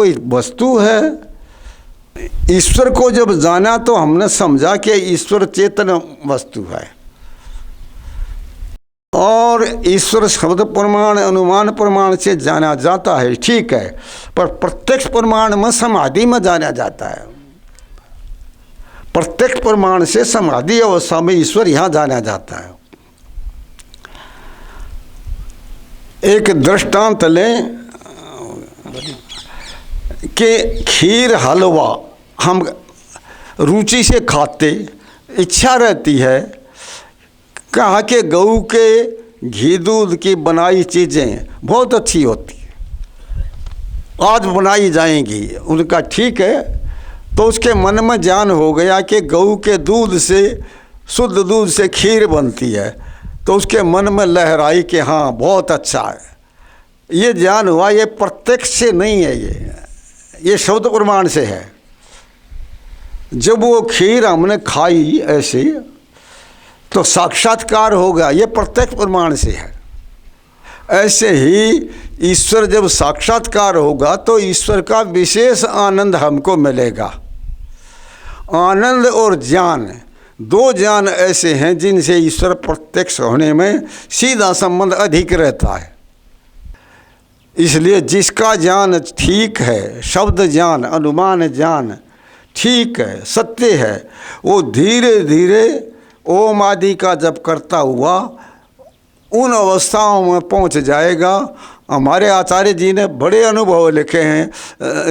कोई वस्तु है। ईश्वर को जब जाना तो हमने समझा कि ईश्वर चेतन वस्तु है और ईश्वर शब्द प्रमाण अनुमान प्रमाण से जाना जाता है, ठीक है, पर प्रत्यक्ष प्रमाण में समाधि में जाना जाता है। प्रत्यक्ष प्रमाण से समाधि अवस्था में ईश्वर यहाँ जाना जाता है। एक दृष्टांत लें कि खीर हलवा हम रुचि से खाते, इच्छा रहती है, कहा कि गऊ के घी दूध की बनाई चीज़ें बहुत अच्छी होती है, आज बनाई जाएंगी। उनका ठीक है, तो उसके मन में ज्ञान हो गया कि गऊ के दूध से, शुद्ध दूध से खीर बनती है, तो उसके मन में लहराई कि हाँ बहुत अच्छा है। ये ज्ञान हुआ, ये प्रत्यक्ष से नहीं है, ये शब्द प्रमाण से है। जब वो खीर हमने खाई ऐसे तो साक्षात्कार हो गया, ये प्रत्यक्ष प्रमाण से है। ऐसे ही ईश्वर जब साक्षात्कार होगा तो ईश्वर का विशेष आनंद हमको मिलेगा। आनंद और ज्ञान, दो ज्ञान ऐसे हैं जिनसे ईश्वर प्रत्यक्ष होने में सीधा संबंध अधिक रहता है। इसलिए जिसका ज्ञान ठीक है, शब्द ज्ञान अनुमान ज्ञान ठीक है, सत्य है, वो धीरे धीरे ओम आदि का जप करता हुआ उन अवस्थाओं में पहुंच जाएगा। हमारे आचार्य जी ने बड़े अनुभव लिखे हैं,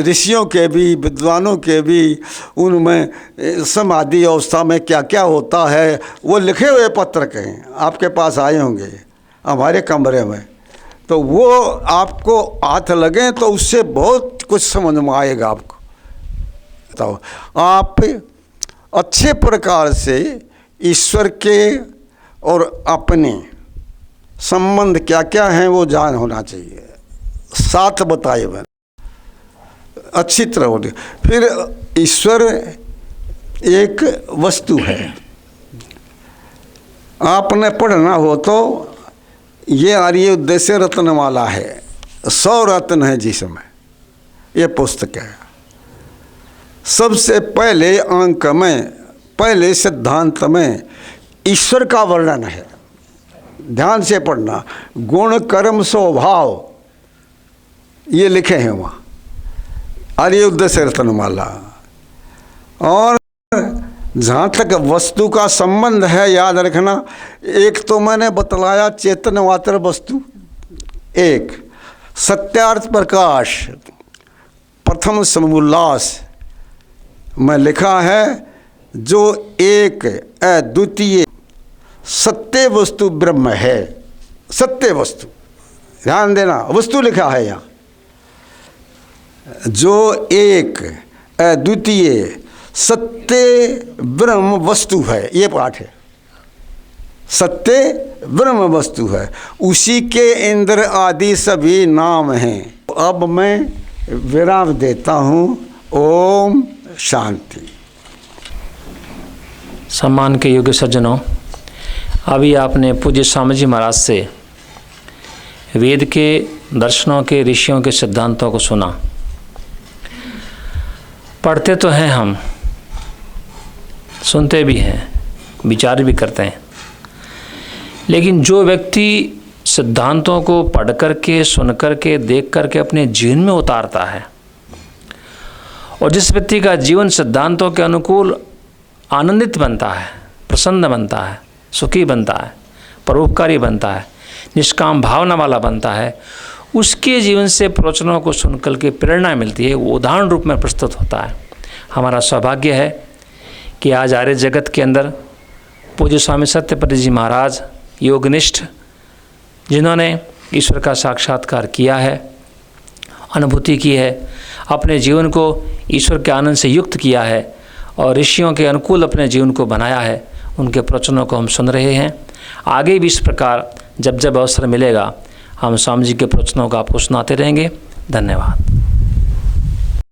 ऋषियों के भी, विद्वानों के भी, उनमें समाधि अवस्था में क्या क्या होता है वो लिखे हुए पत्र के हैं, आपके पास आए होंगे हमारे कमरे में, तो वो आपको हाथ लगे तो उससे बहुत कुछ समझ में आएगा आपको। तो आप अच्छे प्रकार से ईश्वर के और अपने संबंध क्या क्या हैं वो जान होना चाहिए, साथ बताए हुए अच्छी तरह होती। फिर ईश्वर एक वस्तु है, आपने पढ़ना हो तो ये आर्य उद्देश्य रत्नमाला है, 100 रत्न है जिसमें ये पुस्तक है। सबसे पहले अंक में, पहले सिद्धांत में ईश्वर का वर्णन है, ध्यान से पढ़ना। गुण कर्म स्वभाव ये लिखे हैं वहाँ आर्य उद्देश्य रत्नमाला। और जहाँ तक वस्तु का संबंध है याद रखना, एक तो मैंने बतलाया चेतन मात्र वस्तु, एक सत्यार्थ प्रकाश, प्रथम समुल्लास में लिखा है जो एक अद्वितीय सत्य वस्तु ब्रह्म है। सत्य वस्तु, ध्यान देना, वस्तु लिखा है यहाँ, जो एक अद्वितीय सत्य ब्रह्म वस्तु है, ये पाठ है। सत्य ब्रह्म वस्तु है, उसी के इंद्र आदि सभी नाम हैं। अब मैं विराम देता हूँ। ओम शांति। सम्मान के योग्य सज्जनों, अभी आपने पूज्य स्वामी जी महाराज से वेद के दर्शनों के, ऋषियों के सिद्धांतों को सुना। पढ़ते तो हैं हम, सुनते भी हैं, विचार भी करते हैं, लेकिन जो व्यक्ति सिद्धांतों को पढ़ करके, सुन करके, देख करके अपने जीवन में उतारता है, और जिस व्यक्ति का जीवन सिद्धांतों के अनुकूल आनंदित बनता है, प्रसन्न बनता है, सुखी बनता है, परोपकारी बनता है, निष्काम भावना वाला बनता है, उसके जीवन से प्रवचनों को सुनकर के प्रेरणा मिलती है, वो उदाहरण रूप में प्रस्तुत होता है। हमारा सौभाग्य है कि आज आर्य जगत के अंदर पूज्य स्वामी सत्यपति जी महाराज योगनिष्ठ, जिन्होंने ईश्वर का साक्षात्कार किया है, अनुभूति की है, अपने जीवन को ईश्वर के आनंद से युक्त किया है और ऋषियों के अनुकूल अपने जीवन को बनाया है, उनके प्रवचनों को हम सुन रहे हैं। आगे भी इस प्रकार जब जब अवसर मिलेगा हम स्वामी जी के प्रवचनों को आपको सुनाते रहेंगे। धन्यवाद।